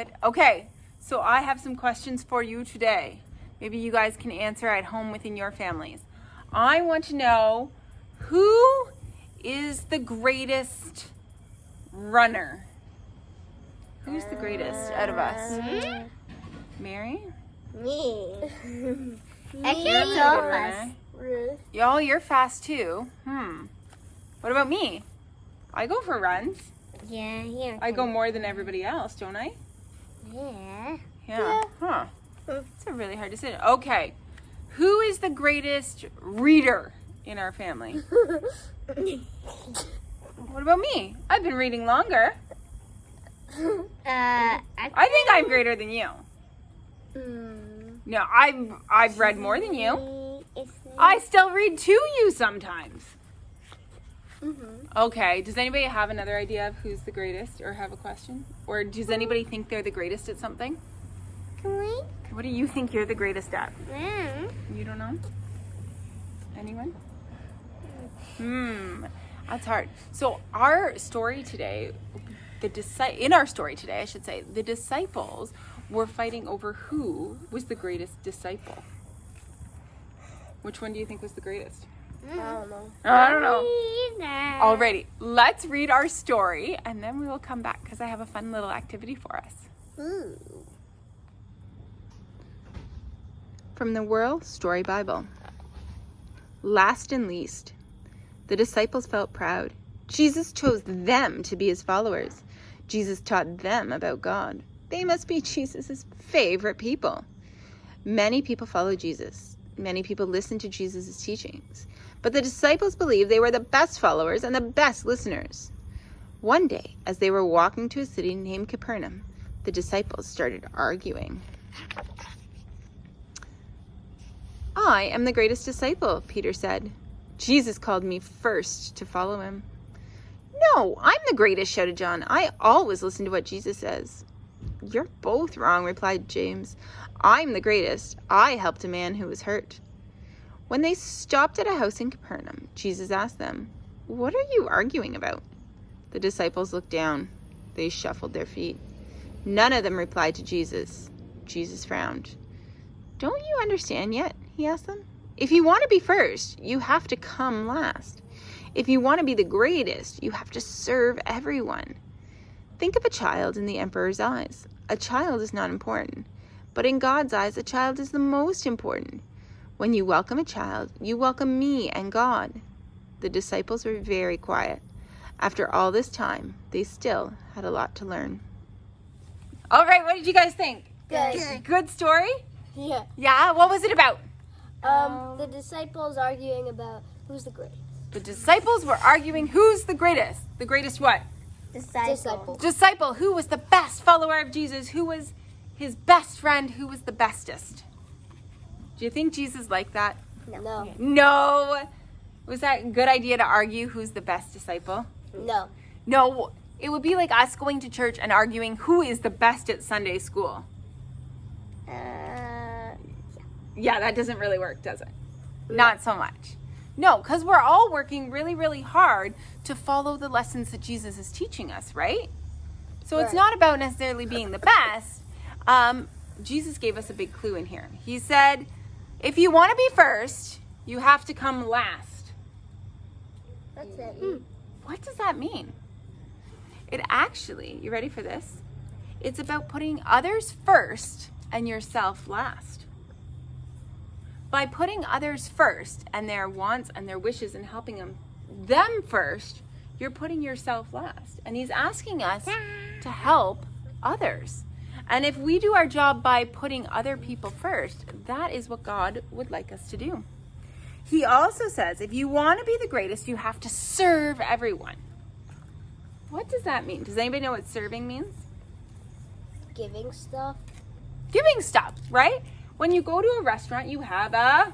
Good. Okay, so I have some questions for you today. Maybe you guys can answer at home within your families. I want to know, who is the greatest runner? Who's the greatest out of us? Mary? Me. Actually, You're a it's pretty all good of runner. us. Ruth. Y'all, you're fast too. What about me? I go for runs. Yeah, here. I go more than everybody else, don't I? Yeah. Yeah. Huh. It's a really hard decision. Okay. Who is the greatest reader in our family? What about me? I've been reading longer. I think I'm greater than you. No, I've read more than you. I still read to you sometimes. Okay, does anybody have another idea of who's the greatest, or have a question? Or does anybody think they're the greatest at something? What do you think you're the greatest at? You don't know? Anyone? That's hard. So our story today, in our story today, I should say, the disciples were fighting over who was the greatest disciple. Which one do you think was the greatest? I don't know. I don't know. Alrighty, let's read our story and then we will come back because I have a fun little activity for us. From the World Story Bible. Last and least, the disciples felt proud. Jesus chose them to be his followers. Jesus taught them about God. They must be Jesus' favorite people. Many people followed Jesus. Many people listened to Jesus' teachings. But the disciples believed they were the best followers and the best listeners. One day, as they were walking to a city named Capernaum, the disciples started arguing. I am the greatest disciple, Peter said. Jesus called me first to follow him. No, I'm the greatest, shouted John. I always listen to what Jesus says. You're both wrong, replied James. I'm the greatest. I helped a man who was hurt. When they stopped at a house in Capernaum, Jesus asked them, What are you arguing about? The disciples looked down. They shuffled their feet. None of them replied to Jesus. Jesus frowned. Don't you understand yet? He asked them. If you want to be first, you have to come last. If you want to be the greatest, you have to serve everyone. Think of a child in the emperor's eyes. A child is not important, but in God's eyes, a child is the most important. When you welcome a child, you welcome me and God. The disciples were very quiet. After all this time, they still had a lot to learn. All right, what did you guys think? Good. Good story? Yeah. Yeah, what was it about? The disciples arguing about who's the greatest. The disciples were arguing who's the greatest. The greatest what? Disciple. Disciple. Who was the best follower of Jesus? Who was his best friend? Who was the bestest? Do you think Jesus liked that? No. No. Was that a good idea to argue who's the best disciple? No. No. It would be like us going to church and arguing who is the best at Sunday school. Yeah, that doesn't really work, does it? Not so much. No, because we're all working really, really hard to follow the lessons that Jesus is teaching us, right? So it's not about necessarily being the best. Jesus gave us a big clue in here. He said, if you want to be first, you have to come last. That's it. What does that mean? It actually, you ready for this? It's about putting others first and yourself last. By putting others first and their wants and their wishes and helping them first, you're putting yourself last. And he's asking us to help others. And if we do our job by putting other people first, that is what God would like us to do. He also says, if you want to be the greatest, you have to serve everyone. What does that mean? Does anybody know what serving means? Giving stuff. Giving stuff, right? When you go to a restaurant, you have a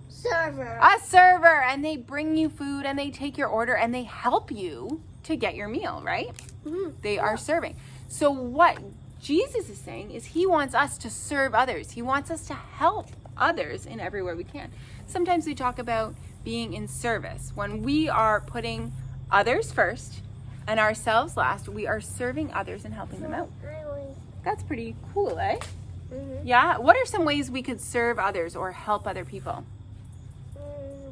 Server. and they bring you food and they take your order and they help you to get your meal, right? They are serving. So what Jesus is saying is he wants us to serve others. He wants us to help others in every way we can. Sometimes we talk about being in service. When we are putting others first and ourselves last, we are serving others and helping them out. That's pretty cool, eh? Mm-hmm. Yeah. What are some ways we could serve others or help other people?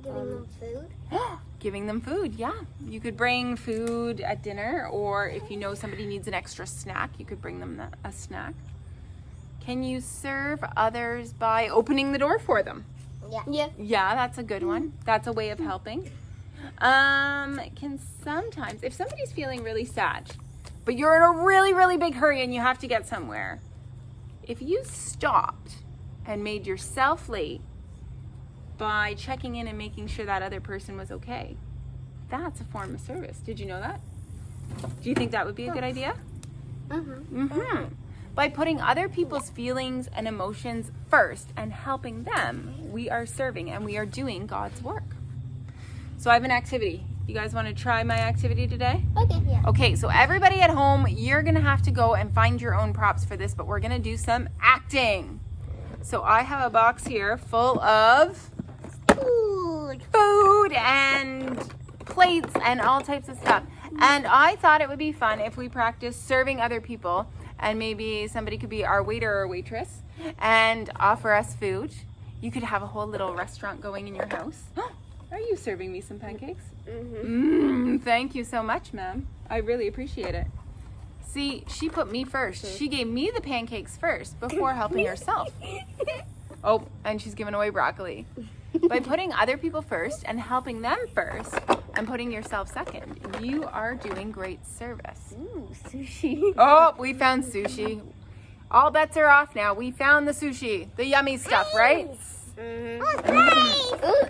Giving them food. Giving them food, yeah. You could bring food at dinner, or if you know somebody needs an extra snack, you could bring them a snack. Can you serve others by opening the door for them? Yeah. Yeah, that's a good one. That's a way of helping. Can sometimes, if somebody's feeling really sad, but you're in a really, really big hurry and you have to get somewhere, if you stopped and made yourself late by checking in and making sure that other person was okay, that's a form of service. Did you know that? Do you think that would be a good idea? Mm-hmm. By putting other people's feelings and emotions first and helping them, we are serving and we are doing God's work. So I have an activity. You guys want to try my activity today? Okay. Yeah. Okay, so everybody at home, you're going to have to go and find your own props for this, but we're going to do some acting. So I have a box here full of food and plates and all types of stuff. And I thought it would be fun if we practiced serving other people, and maybe somebody could be our waiter or waitress and offer us food. You could have a whole little restaurant going in your house. Are you serving me some pancakes? Thank you so much, ma'am. I really appreciate it. See, she put me first. She gave me the pancakes first before helping herself. Oh, and she's giving away broccoli. By putting other people first and helping them first and putting yourself second, you are doing great service. Ooh, sushi. Oh, we found sushi. All bets are off now. We found the sushi, the yummy stuff, right? Ooh,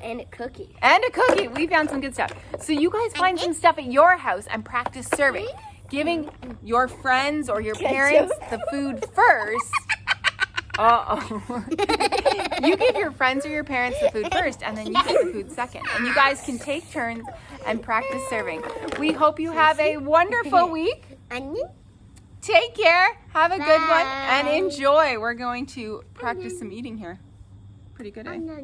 and a cookie. And a cookie. We found some good stuff. So you guys find some stuff at your house and practice serving. Giving your friends or your parents the food first. Uh-oh. You give your friends or your parents the food first, and then you get the food second. And you guys can take turns and practice serving. We hope you have a wonderful week. Onion? Take care. Have a good one. Bye. And enjoy. We're going to practice some eating here. Pretty good, eh? No.